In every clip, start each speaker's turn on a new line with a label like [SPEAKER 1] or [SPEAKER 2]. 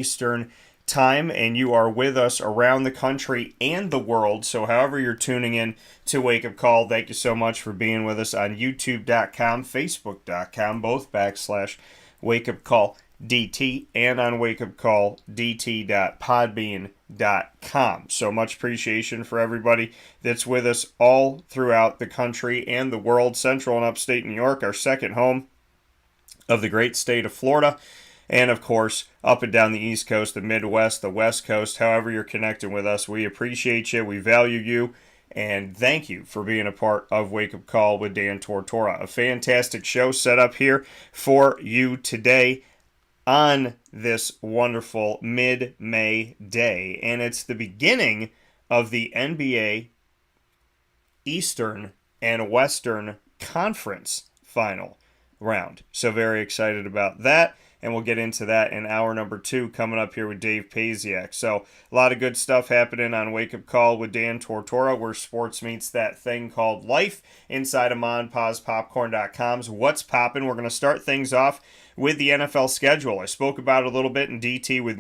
[SPEAKER 1] Eastern time, and you are with us around the country and the world. So however you're tuning in to Wake Up Call, thank you so much for being with us on youtube.com, facebook.com, both /Wake Up Call DT, and on wakeupcalldt.podbean.com. So much appreciation for everybody that's with us all throughout the country and the world. Central and upstate New York, our second home of the great state of Florida. And of course, up and down the East Coast, the Midwest, the West Coast, however you're connecting with us, we appreciate you, we value you, and thank you for being a part of Wake Up Call with Dan Tortora. A fantastic show set up here for you today on this wonderful mid-May day. And it's the beginning of the NBA Eastern and Western Conference final round. So very excited about that. And we'll get into that in hour number 2 coming up here with Dave Pasiak. So a lot of good stuff happening on Wake Up Call with Dan Tortora, where sports meets that thing called life inside of MonPazPopcorn.com's What's Poppin'. We're going to start things off with the NFL schedule. I spoke about it a little bit in DT with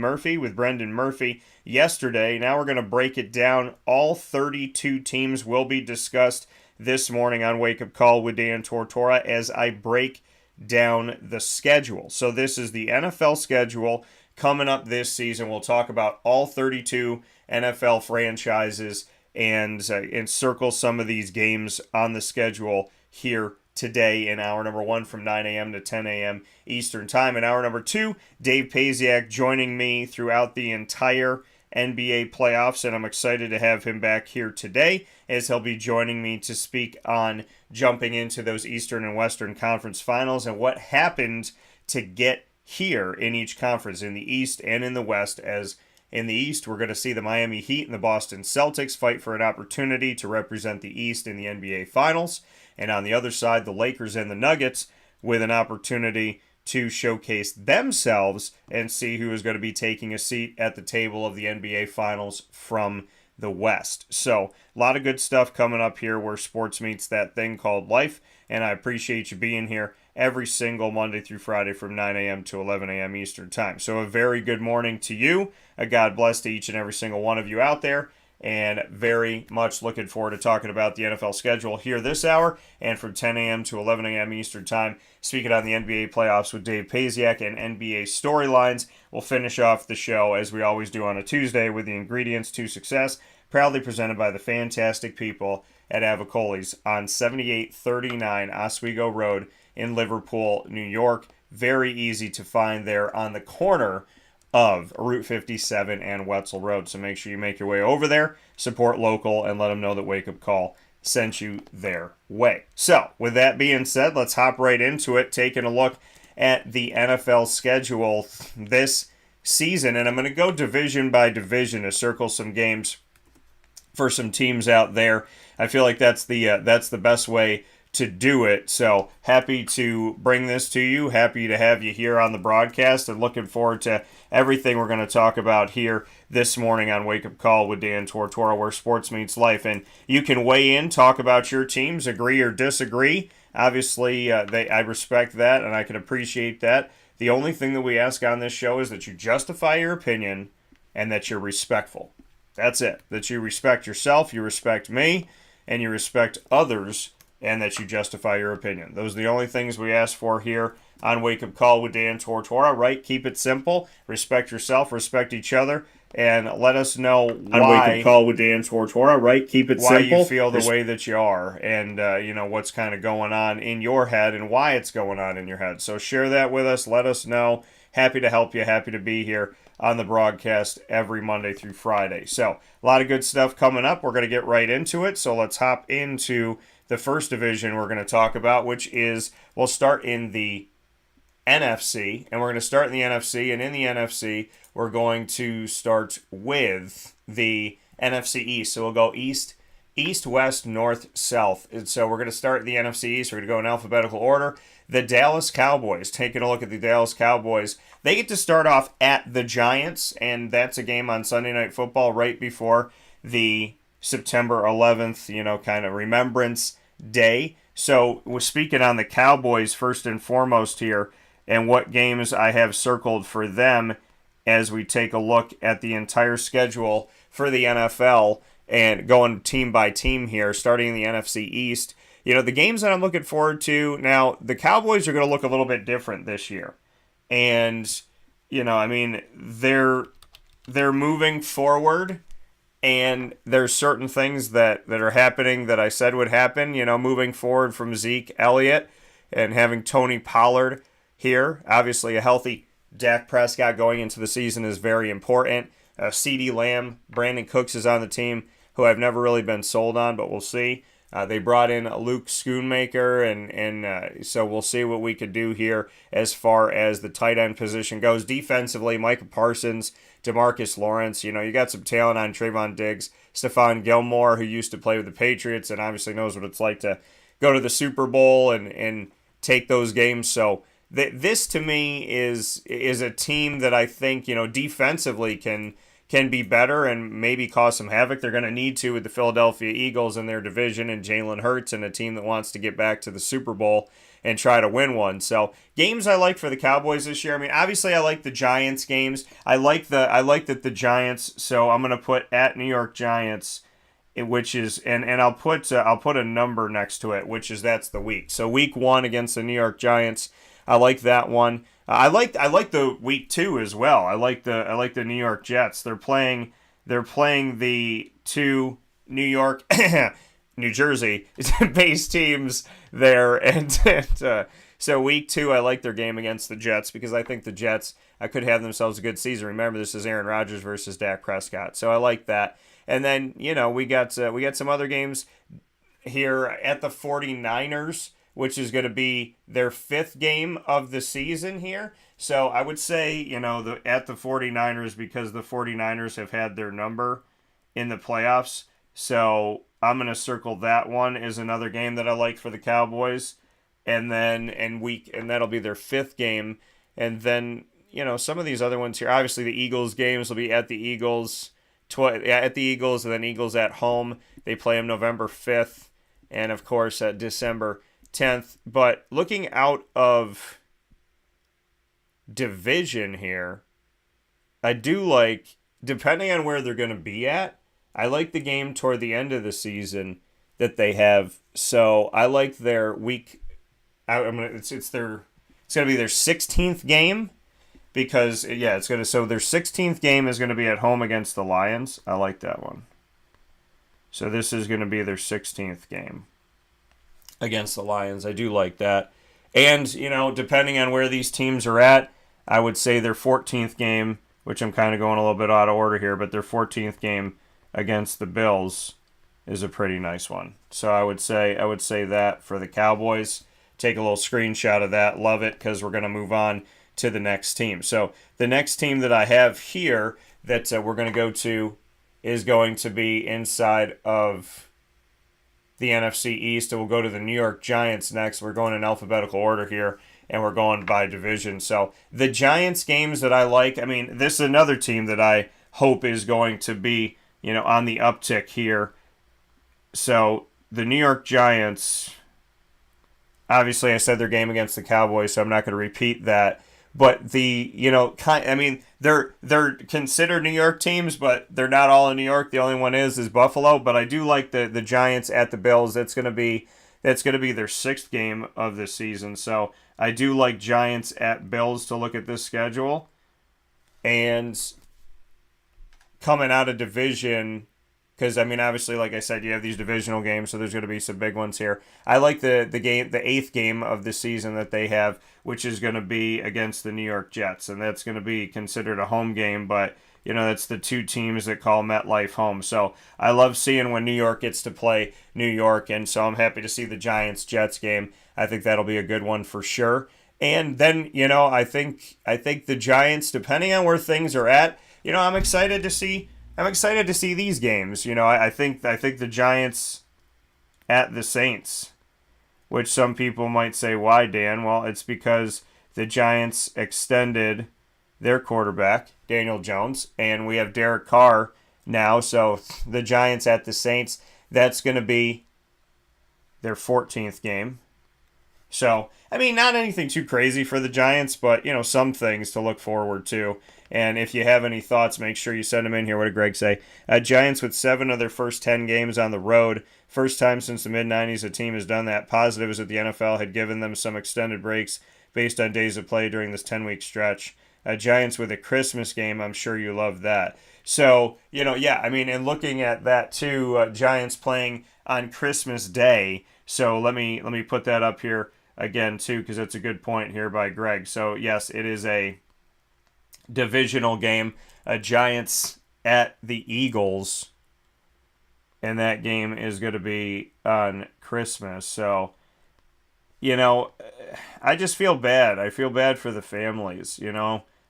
[SPEAKER 1] Brendan Murphy yesterday. Now we're going to break it down. All 32 teams will be discussed this morning on Wake Up Call with Dan Tortora as I break down the schedule. So this is the NFL schedule coming up this season. We'll talk about all 32 NFL franchises and circle some of these games on the schedule here today in hour number 1 from 9 a.m. to 10 a.m. Eastern Time. In hour number 2, Dave Pasiak joining me throughout the entire NBA playoffs, and I'm excited to have him back here today as he'll be joining me to speak on jumping into those Eastern and Western Conference finals and what happened to get here in each conference, in the East and in the West. As in the East, we're going to see the Miami Heat and the Boston Celtics fight for an opportunity to represent the East in the NBA Finals, and on the other side, the Lakers and the Nuggets with an opportunity to showcase themselves and see who is going to be taking a seat at the table of the NBA Finals from the West. So a lot of good stuff coming up here where sports meets that thing called life, and I appreciate you being here every single Monday through Friday from 9 a.m. to 11 a.m. Eastern Time. So a very good morning to you. A God bless to each and every single one of you out there, and very much looking forward to talking about the NFL schedule here this hour and from 10 a.m. to 11 a.m. Eastern Time, speaking on the NBA playoffs with Dave Pasiak and NBA storylines. We'll finish off the show, as we always do on a Tuesday, with the ingredients to success, proudly presented by the fantastic people at Avicolli's on 7839 Oswego Road in Liverpool, New York. Very easy to find there on the corner of Route 57 and Wetzel Road. So make sure you make your way over there, support local, and let them know that Wake Up Call sent you their way. So with that being said, let's hop right into it, taking a look at the NFL schedule this season. And I'm going to go division by division to circle some games for some teams out there. I feel like that's the best way to do it. So happy to bring this to you. Happy to have you here on the broadcast, and looking forward to everything we're going to talk about here this morning on Wake Up Call with Dan Tortora, where sports meets life. And you can weigh in, talk about your teams, agree or disagree. Obviously, I respect that, and I can appreciate that. The only thing that we ask on this show is that you justify your opinion and that you're respectful. That's it. That you respect yourself, you respect me, and you respect others, and that you justify your opinion. Those are the only things we ask for here on Wake Up Call with Dan Tortora, right? Keep it simple. Respect yourself, respect each other, and let us know why. On Wake Up Call with Dan Tortora, right? Keep it simple. Why you feel the way that you are, and what's kind of going on in your head and why it's going on in your head. So share that with us. Let us know. Happy to help you. Happy to be here on the broadcast every Monday through Friday. So a lot of good stuff coming up. We're going to get right into it. So let's hop into the first division we're going to talk about, which is, we'll start in the NFC, and we're going to start in the NFC, and in the NFC, we're going to start with the NFC East. So we'll go East, West, North, South. And so we're going to start in the NFC East. We're going to go in alphabetical order. The Dallas Cowboys, taking a look at the Dallas Cowboys, they get to start off at the Giants, and that's a game on Sunday Night Football right before the September 11th, kind of Remembrance Day. So we're speaking on the Cowboys first and foremost here, and what games I have circled for them as we take a look at the entire schedule for the NFL and going team by team here, starting in the NFC East. The games that I'm looking forward to now, the Cowboys are going to look a little bit different this year. And, they're moving forward, and there's certain things that are happening that I said would happen, moving forward from Zeke Elliott and having Tony Pollard here. Obviously, a healthy Dak Prescott going into the season is very important. CeeDee Lamb, Brandon Cooks is on the team, who I've never really been sold on, but we'll see. They brought in Luke Schoonmaker, and so we'll see what we could do here as far as the tight end position goes. Defensively, Micah Parsons, DeMarcus Lawrence, you got some talent on Trayvon Diggs, Stephon Gilmore, who used to play with the Patriots and obviously knows what it's like to go to the Super Bowl and take those games. So this to me is a team that I think, defensively can be better and maybe cause some havoc. They're going to need to with the Philadelphia Eagles in their division and Jalen Hurts and a team that wants to get back to the Super Bowl and try to win one. So games I like for the Cowboys this year. Obviously I like the Giants games. I like that the Giants. So I'm going to put at New York Giants, which is and I'll put a number next to it, which is that's the week. So week 1 against the New York Giants. I like that one. I like the week 2 as well. I like the New York Jets. They're playing the 2 New York, New Jersey based teams there, and so week 2 I like their game against the Jets because I think the Jets could have themselves a good season. Remember, this is Aaron Rodgers versus Dak Prescott, so I like that. And then we got some other games here at the 49ers, which is going to be their 5th game of the season here. So I would say, at the 49ers, because the 49ers have had their number in the playoffs. So I'm going to circle that one as another game that I like for the Cowboys. And then and that'll be their 5th game. And then, some of these other ones here, obviously the Eagles games will be at the Eagles, and then Eagles at home. They play them November 5th. And of course, December 10th. But looking out of division here, I do like, depending on where they're going to be at, I like the game toward the end of the season that they have. So I like their week. It's going to be their 16th game because so their 16th game is going to be at home against the Lions. I like that one. So this is going to be their 16th game against the Lions. I do like that. And, depending on where these teams are at, I would say their 14th game, which I'm kind of going a little bit out of order here, but their 14th game against the Bills is a pretty nice one. So I would say that for the Cowboys. Take a little screenshot of that. Love it, because we're going to move on to the next team. So the next team that I have here that we're going to go to is going to be inside of the NFC East, and we'll go to the New York Giants next. We're going in alphabetical order here, and we're going by division. So the Giants games that I like, this is another team that I hope is going to be, on the uptick here. So the New York Giants, obviously I said their game against the Cowboys, so I'm not going to repeat that. But they're considered New York teams, but they're not all in New York. The only one is Buffalo. But I do like the Giants at the Bills. That's going to be their 6th game of the season. So I do like Giants at Bills to look at this schedule. And coming out of division, because obviously, like I said, you have these divisional games, so there's going to be some big ones here. I like the 8th game of the season that they have, which is going to be against the New York Jets, and that's going to be considered a home game, but that's the 2 teams that call MetLife home. So I love seeing when New York gets to play New York, and so I'm happy to see the Giants-Jets game. I think that'll be a good one for sure. And then, I think the Giants, depending on where things are at, I'm excited to see these games. I think the Giants at the Saints, which some people might say, why, Dan? Well, it's because the Giants extended their quarterback, Daniel Jones, and we have Derek Carr now. So the Giants at the Saints, that's going to be their 14th game. So, I mean, not anything too crazy for the Giants, but, some things to look forward to. And if you have any thoughts, make sure you send them in here. What did Greg say? Giants with 7 of their first 10 games on the road. First time since the mid 90s a team has done that. Positive is that the NFL had given them some extended breaks based on days of play during this 10-week stretch. Giants with a Christmas game, I'm sure you love that. So, yeah, I mean, and looking at that too, Giants playing on Christmas Day. So let me put that up here again too, because it's a good point here by Greg. So yes, it is a divisional game. Giants at the Eagles, and that game is going to be on Christmas. So I just feel bad. I feel bad for the families.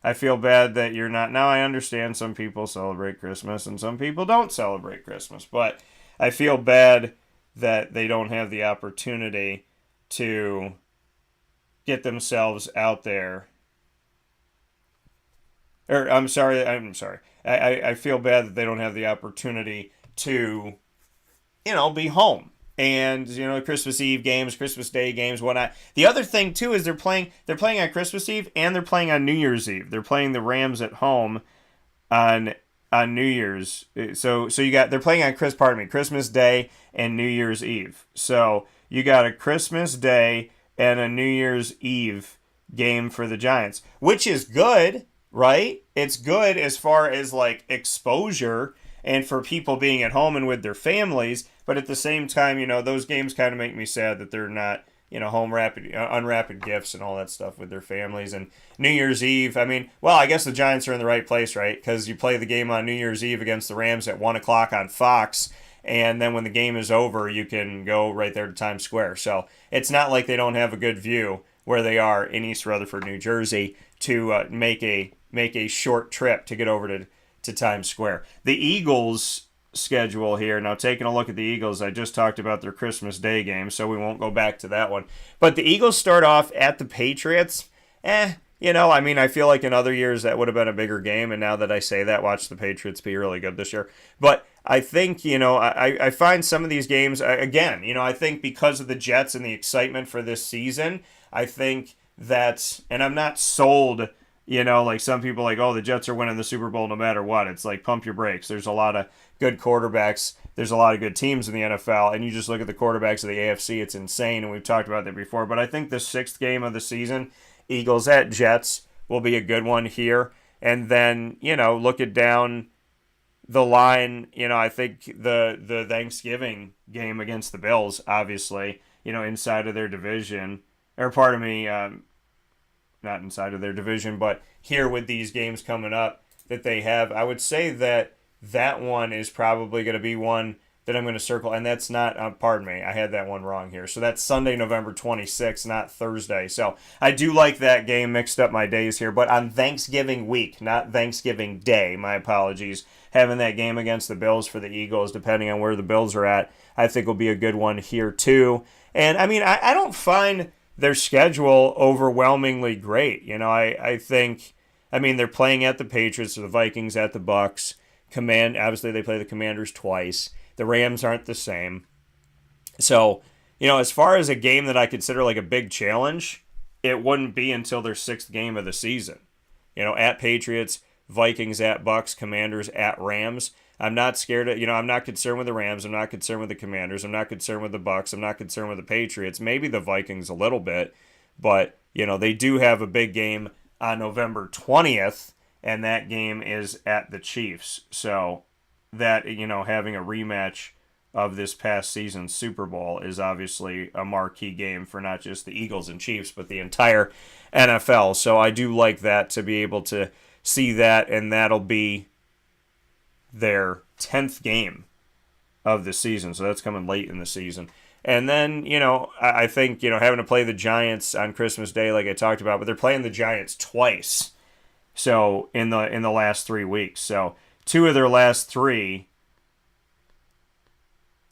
[SPEAKER 1] I feel bad that you're not. Now, I understand some people celebrate Christmas and some people don't celebrate Christmas, but I feel bad that they don't have the opportunity to get themselves out there. Or I'm sorry. I feel bad that they don't have the opportunity to, be home. And Christmas Eve games, Christmas Day games, whatnot. The other thing too is they're playing on Christmas Eve and they're playing on New Year's Eve. They're playing the Rams at home on New Year's. So they're playing on Christmas Day and New Year's Eve. So you got a Christmas Day and a New Year's Eve game for the Giants, which is good, right? It's good as far as like exposure and for people being at home and with their families, but at the same time, those games kind of make me sad that they're not, unwrapped gifts and all that stuff with their families. And New Year's Eve, I mean, well, I guess the Giants are in the right place, right? Because you play the game on New Year's Eve against the Rams at 1 o'clock on Fox, and then when the game is over, you can go right there to Times Square. So it's not like they don't have a good view where they are in East Rutherford, New Jersey, to make a short trip to get over to Times Square. The Eagles schedule here. Now, taking a look at the Eagles, I just talked about their Christmas Day game, so we won't go back to that one. But the Eagles start off at the Patriots. I mean, I feel like in other years that would have been a bigger game, and now that I say that, watch the Patriots be really good this year. But I think, I find some of these games, again, I think because of the Jets and the excitement for this season, I think that, and I'm not sold. Like some people like, oh, the Jets are winning the Super Bowl no matter what. It's like, pump your brakes. There's a lot of good quarterbacks. There's a lot of good teams in the NFL. And you just look at the quarterbacks of the AFC, it's insane. And we've talked about that before. But I think the sixth game of the season, Eagles at Jets, will be a good one here. And then, look it down the line. I think the Thanksgiving game against the Bills, obviously, inside of their division. Or pardon me, not inside of their division, but here with these games coming up that they have, I would say that one is probably going to be one that I'm going to circle, and that's not, pardon me, I had that one wrong here. So that's Sunday, November 26th, not Thursday. So I do like that game, mixed up my days here, but on Thanksgiving week, not Thanksgiving Day, my apologies, having that game against the Bills for the Eagles, depending on where the Bills are at, I think will be a good one here too. And I mean, I don't find their schedule overwhelmingly great. I think, I mean, they're playing at the Patriots or the Vikings, at the Bucks. Obviously they play the Commanders twice. The Rams aren't the same. So, as far as a game that I consider like a big challenge, it wouldn't be until their sixth game of the season. At Patriots, Vikings at Bucks, Commanders at Rams. I'm not scared of, I'm not concerned with the Rams. I'm not concerned with the Commanders. I'm not concerned with the Bucks. I'm not concerned with the Patriots. Maybe the Vikings a little bit, but they do have a big game on November 20th, and that game is at the Chiefs. So that, having a rematch of this past season's Super Bowl is obviously a marquee game for not just the Eagles and Chiefs, but the entire NFL. So I do like that, to be able to see that, and that'll be their 10th game of the season. So that's coming late in the season. And then, I think, having to play the Giants on Christmas Day, like I talked about, but they're playing the Giants twice. So in the last 3 weeks. So 2 of their last 3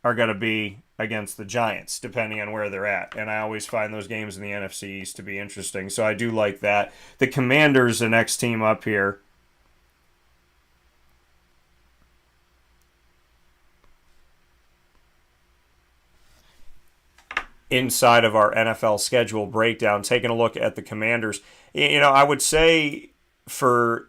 [SPEAKER 1] are going to be against the Giants, depending on where they're at. And I always find those games in the NFC East to be interesting. So I do like that. The Commanders, the next team up here. inside of our NFL schedule breakdown, taking a look at the Commanders. I would say for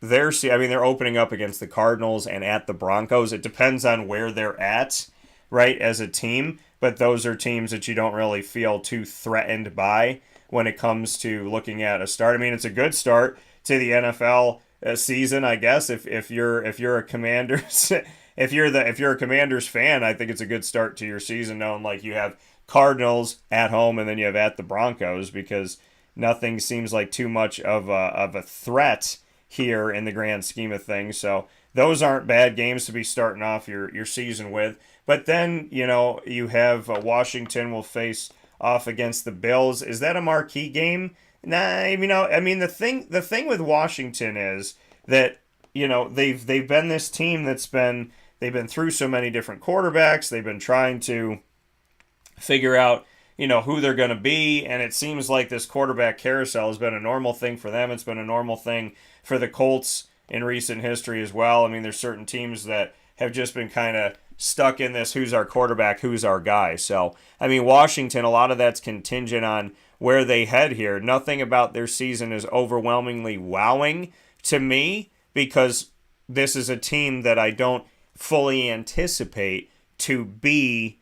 [SPEAKER 1] they're opening up against the Cardinals and at the Broncos. It depends on where they're at, right, as a team. But those are teams that you don't really feel too threatened by when it comes to looking at a start. I mean, it's a good start to the NFL season, I guess. If you're a Commanders if you're a Commanders fan, I think it's a good start to your season, knowing like you have Cardinals at home and then you have at the Broncos, because nothing seems like too much of a threat here in the grand scheme of things. So those aren't bad games to be starting off your season with. But then, you have Washington will face off against the Bills. Is that a marquee game? Nah, I mean the thing with Washington is that, they've been this team they've been through so many different quarterbacks. They've been trying to figure out who they're going to be, and it seems like this quarterback carousel has been a normal thing for them. It's been a normal thing for the Colts in recent history as well. I mean, there's certain teams that have just been kind of stuck in this who's our quarterback, who's our guy. So, I mean, Washington, a lot of that's contingent on where they head here. Nothing about their season is overwhelmingly wowing to me, because this is a team that I don't fully anticipate to be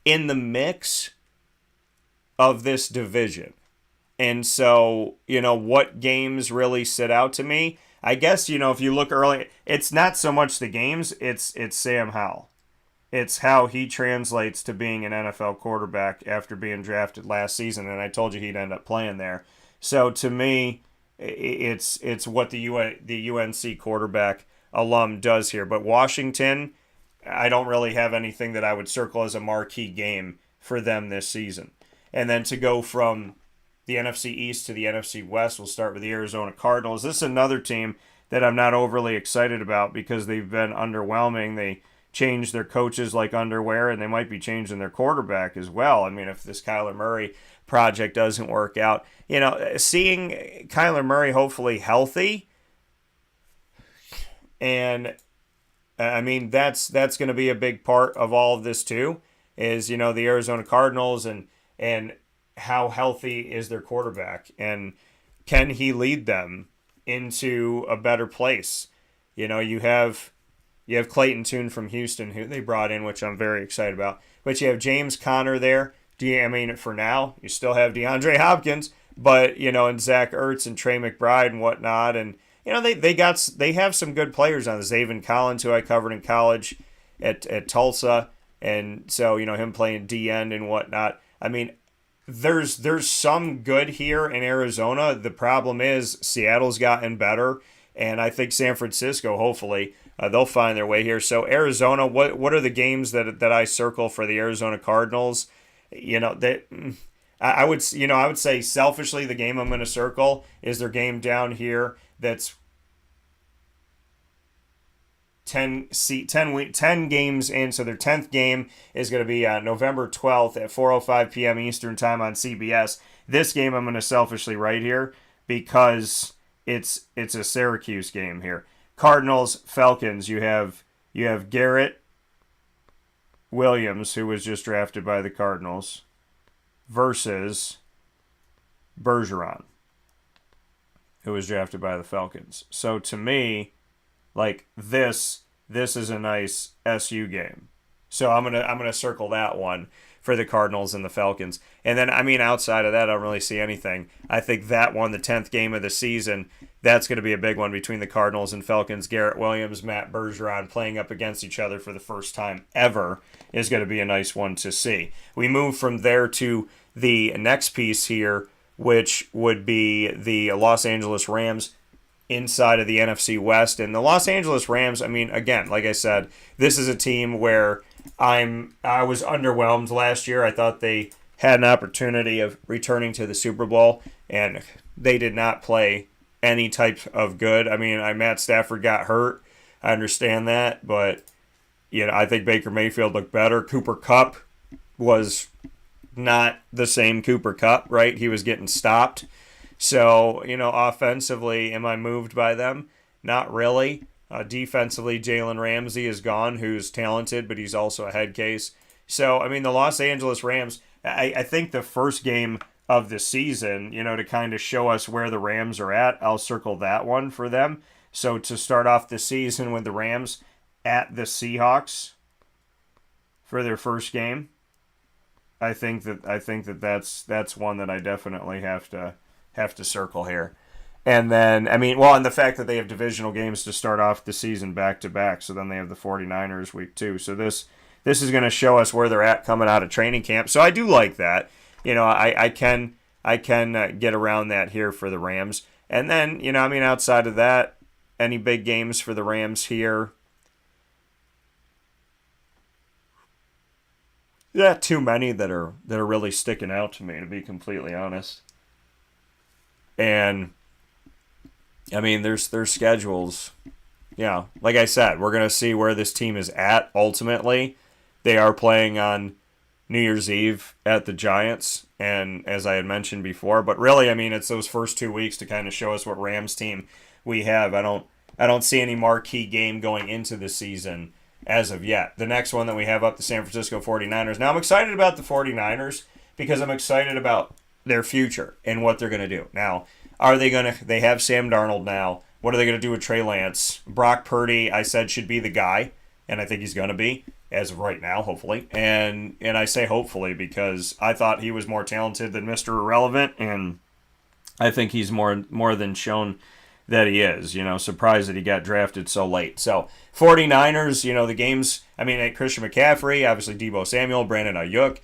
[SPEAKER 1] in the mix of this division. And so, what games really stood out to me? I guess, if you look early, it's not so much the games, it's Sam Howell. It's how he translates to being an NFL quarterback after being drafted last season, and I told you he'd end up playing there. So to me, it's what the UNC quarterback alum does here. But Washington, I don't really have anything that I would circle as a marquee game for them this season. And then to go from the NFC East to the NFC West, we'll start with the Arizona Cardinals. This is another team that I'm not overly excited about because they've been underwhelming. They changed their coaches like underwear, and they might be changing their quarterback as well. I mean, if this Kyler Murray project doesn't work out, seeing Kyler Murray hopefully healthy, and I mean, that's going to be a big part of all of this too, is, the Arizona Cardinals and how healthy is their quarterback, and can he lead them into a better place? You have Clayton Tune from Houston, who they brought in, which I'm very excited about. But you have James Conner there. For now, you still have DeAndre Hopkins, but, and Zach Ertz and Trey McBride and whatnot. And, they have some good players on the Zaven Collins, who I covered in college at Tulsa. And so, him playing D end and whatnot. I mean, there's some good here in Arizona. The problem is Seattle's gotten better, and I think San Francisco, hopefully, they'll find their way here. So Arizona, what are the games that I circle for the Arizona Cardinals? I would say selfishly, the game I'm going to circle is their game down here. That's 10 games in, so their 10th game is going to be November 12th at 4:05 p.m. Eastern time on CBS. This game I'm going to selfishly write here because it's a Syracuse game here. Cardinals, Falcons, you have Garrett Williams, who was just drafted by the Cardinals, versus Bergeron, who was drafted by the Falcons. So to me, like this is a nice SU game. So I'm gonna circle that one for the Cardinals and the Falcons. And then, I mean, outside of that, I don't really see anything. I think that one, the 10th game of the season, that's going to be a big one between the Cardinals and Falcons. Garrett Williams, Matt Bergeron playing up against each other for the first time ever is going to be a nice one to see. We move from there to the next piece here, which would be the Los Angeles Rams inside of the NFC West. And the Los Angeles Rams, I mean, again, like I said, this is a team where I was underwhelmed last year. I thought they had an opportunity of returning to the Super Bowl, and they did not play any type of good. I mean, Matt Stafford got hurt. I understand that, but I think Baker Mayfield looked better. Cooper Kupp was not the same Cooper Kupp, right? He was getting stopped. So, offensively, am I moved by them? Not really. Defensively, Jalen Ramsey is gone, who's talented, but he's also a head case. So, I mean, the Los Angeles Rams, I think the first game of the season, to kind of show us where the Rams are at, I'll circle that one for them. So, to start off the season with the Rams at the Seahawks for their first game, I think that's one that I definitely have to circle here. And then, I mean, well, and the fact that they have divisional games to start off the season back to back. So then they have the 49ers week 2. So this is going to show us where they're at coming out of training camp. So I do like that. I can get around that here for the Rams. And then, I mean, outside of that, any big games for the Rams here? Not too many that are really sticking out to me, to be completely honest. And I mean, there's schedules. Yeah, like I said, we're gonna see where this team is at ultimately. They are playing on New Year's Eve at the Giants, and as I had mentioned before, but really, I mean, it's those first 2 weeks to kind of show us what Rams team we have. I don't see any marquee game going into the season as of yet. The next one that we have up, the San Francisco 49ers. Now, I'm excited about the 49ers because I'm excited about their future and what they're going to do. Now, they have Sam Darnold now. What are they going to do with Trey Lance? Brock Purdy, I said, should be the guy, and I think he's going to be as of right now, hopefully. And I say hopefully because I thought he was more talented than Mr. Irrelevant, and I think he's more than shown that he is. Surprised that he got drafted so late. So 49ers, the games, I mean, Christian McCaffrey, obviously Deebo Samuel, Brandon Ayuk,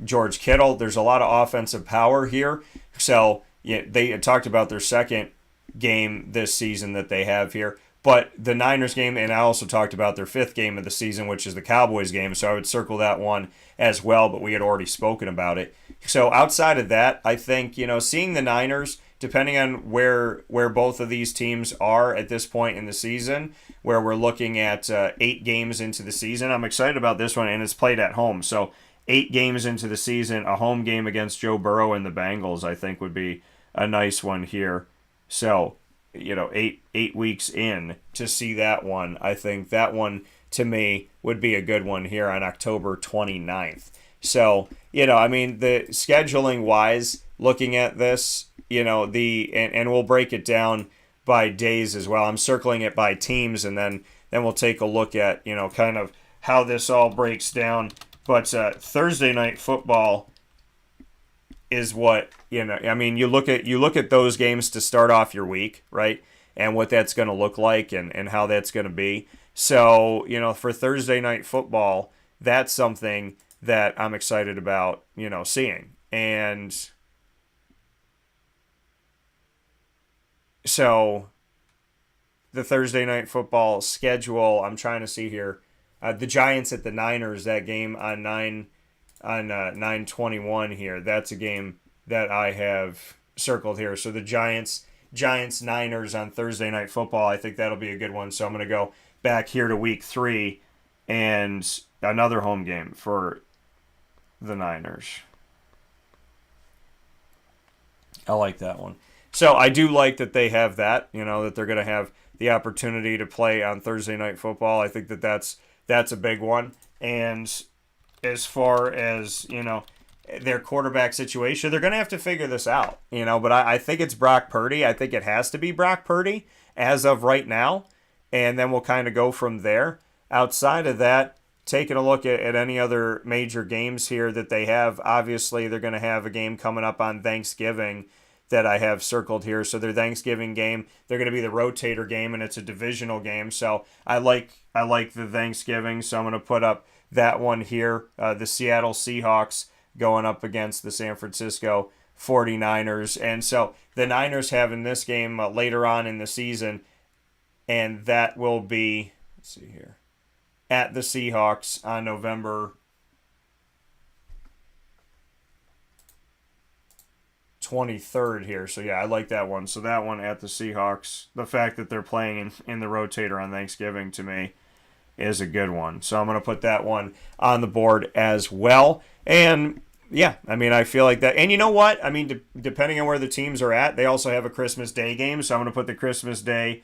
[SPEAKER 1] George Kittle. There's a lot of offensive power here. So yeah, they talked about their second game this season that they have here. But the Niners game, and I also talked about their fifth game of the season, which is the Cowboys game. So I would circle that one as well, but we had already spoken about it. So outside of that, I think, seeing the Niners, depending on where both of these teams are at this point in the season, where we're looking at 8 games into the season, I'm excited about this one, and it's played at home. So 8 games into the season, a home game against Joe Burrow and the Bengals, I think would be a nice one here. So, 8 weeks in to see that one. I think that one, to me, would be a good one here on October 29th. So, I mean, the scheduling wise, looking at this, and we'll break it down by days as well. I'm circling it by teams, and then we'll take a look at, kind of how this all breaks down. But Thursday night football is what, I mean, you look at those games to start off your week, right? And what that's going to look like and how that's going to be. So, for Thursday night football, that's something that I'm excited about, seeing. And so the Thursday night football schedule, I'm trying to see here. The Giants at the Niners, that game on 9/21 here. That's a game that I have circled here. So the Giants Niners on Thursday night football, I think that'll be a good one. So I'm going to go back here to week 3 and another home game for the Niners. I like that one. So I do like that they have that, that they're going to have the opportunity to play on Thursday night football. I think that's a big one. And as far as, their quarterback situation, they're going to have to figure this out, but I think it's Brock Purdy. I think it has to be Brock Purdy as of right now. And then we'll kind of go from there. Outside of that, taking a look at any other major games here that they have, obviously they're going to have a game coming up on Thanksgiving that I have circled here. So their Thanksgiving game, they're going to be the rotator game, and it's a divisional game. So I like the Thanksgiving, so I'm going to put up that one here. The Seattle Seahawks going up against the San Francisco 49ers. And so the Niners having this game later on in the season, and that will be, let's see here, at the Seahawks on November 23rd here. So yeah, I like that one. So that one at the Seahawks, the fact that they're playing in the rotator on Thanksgiving, to me, is a good one. So I'm going to put that one on the board as well. And yeah, I mean, I feel like that. And you know what? I mean, depending on where the teams are at, they also have a Christmas Day game. So I'm going to put the Christmas Day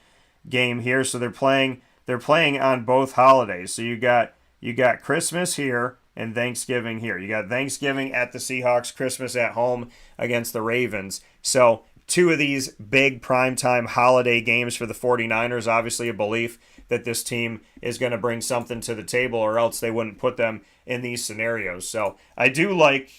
[SPEAKER 1] game here. So they're playing on both holidays. So you got Christmas here and Thanksgiving here. You got Thanksgiving at the Seahawks, Christmas at home against the Ravens. So two of these big primetime holiday games for the 49ers, obviously a belief that this team is going to bring something to the table, or else they wouldn't put them in these scenarios. So I do like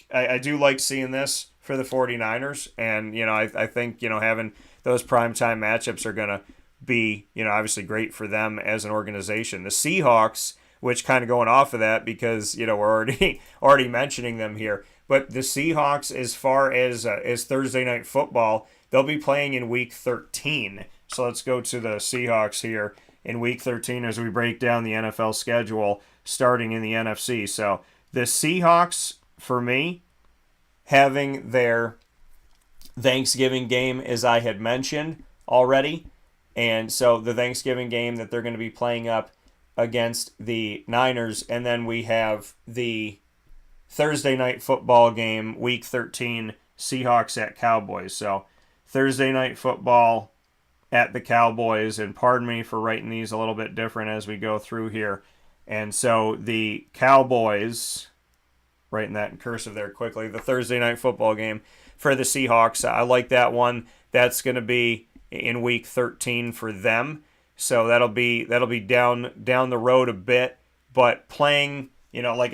[SPEAKER 1] seeing this for the 49ers, and I think having those primetime matchups are going to be obviously great for them as an organization. The Seahawks, which kind of going off of that because we're already mentioning them here, but the Seahawks, as far as Thursday night football, they'll be playing in Week 13. So let's go to the Seahawks here in Week 13 as we break down the NFL schedule starting in the NFC. So the Seahawks, for me, having their Thanksgiving game, as I had mentioned already, and so the Thanksgiving game that they're going to be playing up against the Niners, and then we have the Thursday night football game, Week 13, Seahawks at Cowboys. So Thursday night football at the Cowboys, and pardon me for writing these a little bit different as we go through here. And so the Cowboys, writing that in cursive there quickly, the Thursday night football game for the Seahawks, I like that one. That's going to be in Week 13 for them. So that'll be down the road a bit, but playing, like